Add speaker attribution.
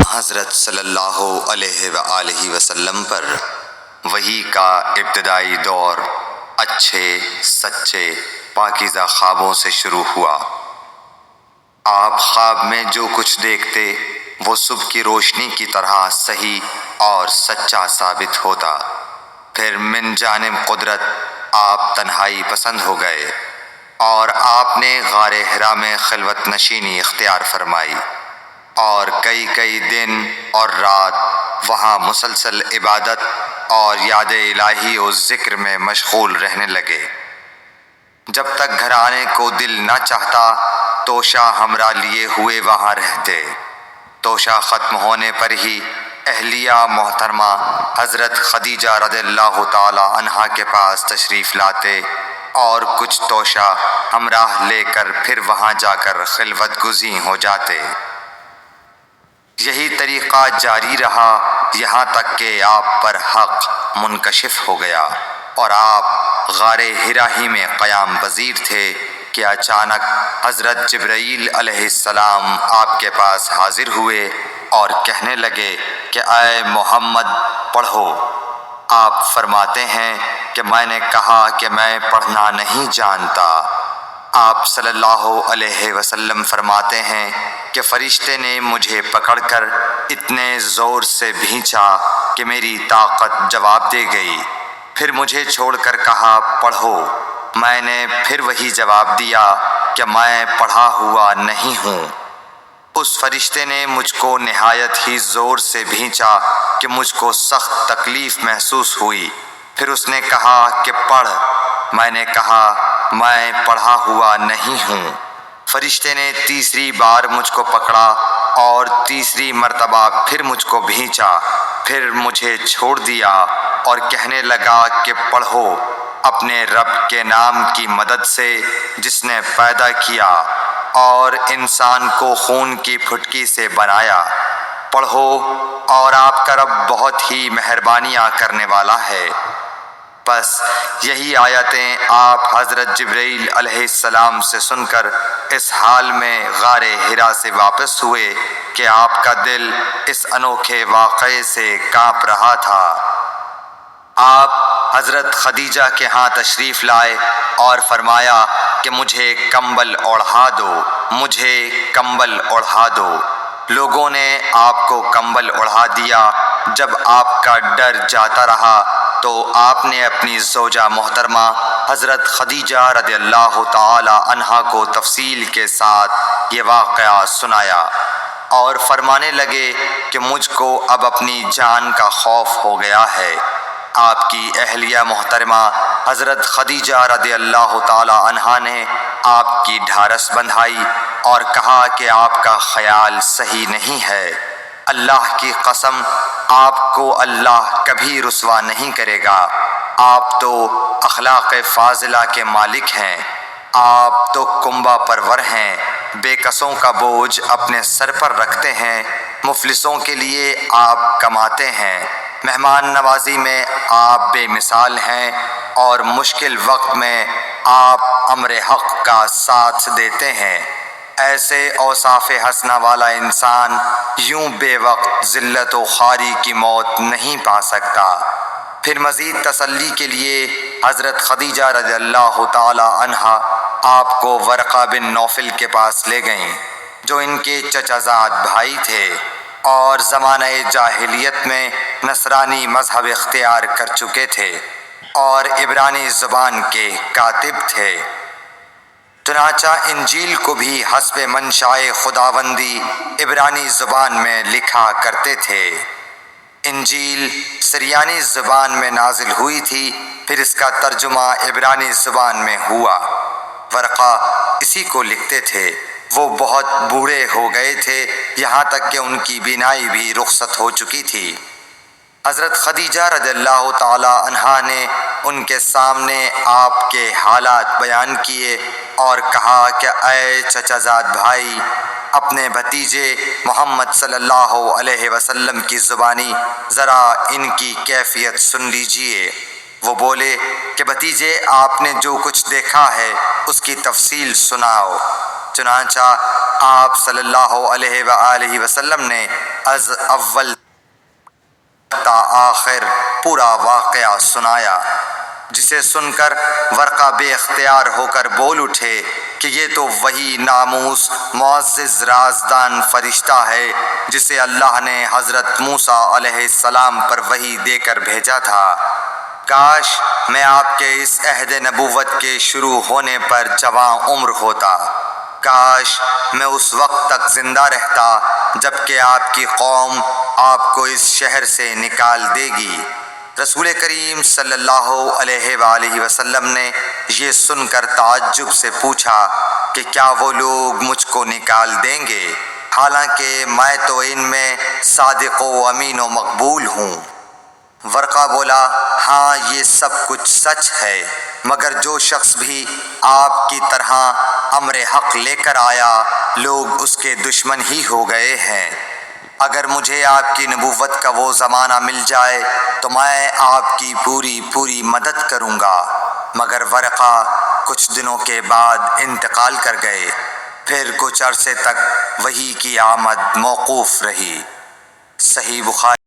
Speaker 1: حضرت صلی اللہ علیہ وآلہ وسلم پر وحی کا ابتدائی دور اچھے سچے پاکیزہ خوابوں سے شروع ہوا۔ آپ خواب میں جو کچھ دیکھتے وہ صبح کی روشنی کی طرح صحیح اور سچا ثابت ہوتا۔ پھر من جانب قدرت آپ تنہائی پسند ہو گئے اور آپ نے غار حرا میں خلوت نشینی اختیار فرمائی اور کئی دن اور رات وہاں مسلسل عبادت اور یاد الہی و ذکر میں مشغول رہنے لگے۔ جب تک گھر آنے کو دل نہ چاہتا توشہ ہمراہ لیے ہوئے وہاں رہتے۔ توشہ ختم ہونے پر ہی اہلیہ محترمہ حضرت خدیجہ رضی اللہ تعالی عنہا کے پاس تشریف لاتے اور کچھ توشہ ہمراہ لے کر پھر وہاں جا کر خلوت گزین ہو جاتے۔ یہی طریقہ جاری رہا یہاں تک کہ آپ پر حق منکشف ہو گیا اور آپ غار حرا ہی میں قیام پذیر تھے کہ اچانک حضرت جبرائیل علیہ السلام آپ کے پاس حاضر ہوئے اور کہنے لگے کہ اے محمد پڑھو۔ آپ فرماتے ہیں کہ میں نے کہا کہ میں پڑھنا نہیں جانتا۔ آپ صلی اللہ علیہ وسلم فرماتے ہیں کہ فرشتے نے مجھے پکڑ کر اتنے زور سے بھینچا کہ میری طاقت جواب دے گئی۔ پھر مجھے چھوڑ کر کہا پڑھو۔ میں نے پھر وہی جواب دیا کہ میں پڑھا ہوا نہیں ہوں۔ اس فرشتے نے مجھ کو نہایت ہی زور سے بھینچا کہ مجھ کو سخت تکلیف محسوس ہوئی۔ پھر اس نے کہا کہ پڑھ۔ میں نے کہا میں پڑھا ہوا نہیں ہوں۔ فرشتے نے تیسری بار مجھ کو پکڑا اور تیسری مرتبہ پھر مجھ کو بھینچا۔ پھر مجھے چھوڑ دیا اور کہنے لگا کہ پڑھو اپنے رب کے نام کی مدد سے جس نے پیدا کیا اور انسان کو خون کی پھٹکی سے بنایا۔ پڑھو اور آپ کا رب بہت ہی مہربانیاں کرنے والا ہے۔ بس یہی آیتیں آپ حضرت جبرائیل علیہ السلام سے سن کر اس حال میں غار حرا سے واپس ہوئے کہ آپ کا دل اس انوکھے واقعے سے کانپ رہا تھا۔ آپ حضرت خدیجہ کے ہاں تشریف لائے اور فرمایا کہ مجھے کمبل اوڑھا دو، مجھے کمبل اوڑھا دو۔ لوگوں نے آپ کو کمبل اوڑھا دیا۔ جب آپ کا ڈر جاتا رہا تو آپ نے اپنی زوجہ محترمہ حضرت خدیجہ رضی اللہ تعالی عنہا کو تفصیل کے ساتھ یہ واقعہ سنایا اور فرمانے لگے کہ مجھ کو اب اپنی جان کا خوف ہو گیا ہے۔ آپ کی اہلیہ محترمہ حضرت خدیجہ رضی اللہ تعالی عنہا نے آپ کی ڈھارس بندھائی اور کہا کہ آپ کا خیال صحیح نہیں ہے۔ اللہ کی قسم آپ کو اللہ کبھی رسوا نہیں کرے گا۔ آپ تو اخلاق فاضلہ کے مالک ہیں۔ آپ تو کنبہ پرور ہیں، بے کسوں کا بوجھ اپنے سر پر رکھتے ہیں، مفلسوں کے لیے آپ کماتے ہیں، مہمان نوازی میں آپ بے مثال ہیں اور مشکل وقت میں آپ امر حق کا ساتھ دیتے ہیں۔ ایسے اوصاف حسنہ والا انسان یوں بے وقت ذلت و خواری کی موت نہیں پا سکتا۔ پھر مزید تسلی کے لیے حضرت خدیجہ رضی اللہ تعالی عنہا آپ کو ورقہ بن نوفل کے پاس لے گئیں جو ان کے چچا زاد بھائی تھے اور زمانہ جاہلیت میں نصرانی مذہب اختیار کر چکے تھے اور عبرانی زبان کے کاتب تھے۔ چنانچہ انجیل کو بھی حسب منشائے خداوندی عبرانی زبان میں لکھا کرتے تھے۔ انجیل سریانی زبان میں نازل ہوئی تھی، پھر اس کا ترجمہ عبرانی زبان میں ہوا۔ ورقہ اسی کو لکھتے تھے۔ وہ بہت بوڑھے ہو گئے تھے، یہاں تک کہ ان کی بینائی بھی رخصت ہو چکی تھی۔ حضرت خدیجہ رضی اللہ تعالی عنہا نے ان کے سامنے آپ کے حالات بیان کیے اور کہا کہ اے چچا زاد بھائی، اپنے بھتیجے محمد صلی اللہ علیہ وسلم کی زبانی ذرا ان کی کیفیت سن لیجئے۔ وہ بولے کہ بھتیجے آپ نے جو کچھ دیکھا ہے اس کی تفصیل سناؤ۔ چنانچہ آپ صلی اللہ علیہ وآلہ وسلم نے از اول تا آخر پورا واقعہ سنایا، جسے سن کر ورقہ بے اختیار ہو کر بول اٹھے کہ یہ تو وہی ناموس معزز رازدان فرشتہ ہے جسے اللہ نے حضرت موسیٰ علیہ السلام پر وحی دے کر بھیجا تھا۔ کاش میں آپ کے اس عہد نبوت کے شروع ہونے پر جواں عمر ہوتا، کاش میں اس وقت تک زندہ رہتا جب کہ آپ کی قوم آپ کو اس شہر سے نکال دے گی۔ رسول کریم صلی اللہ علیہ وآلہ وسلم نے یہ سن کر تعجب سے پوچھا کہ کیا وہ لوگ مجھ کو نکال دیں گے، حالانکہ میں تو ان میں صادق و امین و مقبول ہوں؟ ورقہ بولا، ہاں یہ سب کچھ سچ ہے، مگر جو شخص بھی آپ کی طرح امر حق لے کر آیا لوگ اس کے دشمن ہی ہو گئے ہیں۔ اگر مجھے آپ کی نبوت کا وہ زمانہ مل جائے تو میں آپ کی پوری مدد کروں گا، مگر ورقہ کچھ دنوں کے بعد انتقال کر گئے، پھر کچھ عرصے تک وحی کی آمد موقوف رہی۔ صحیح بخاری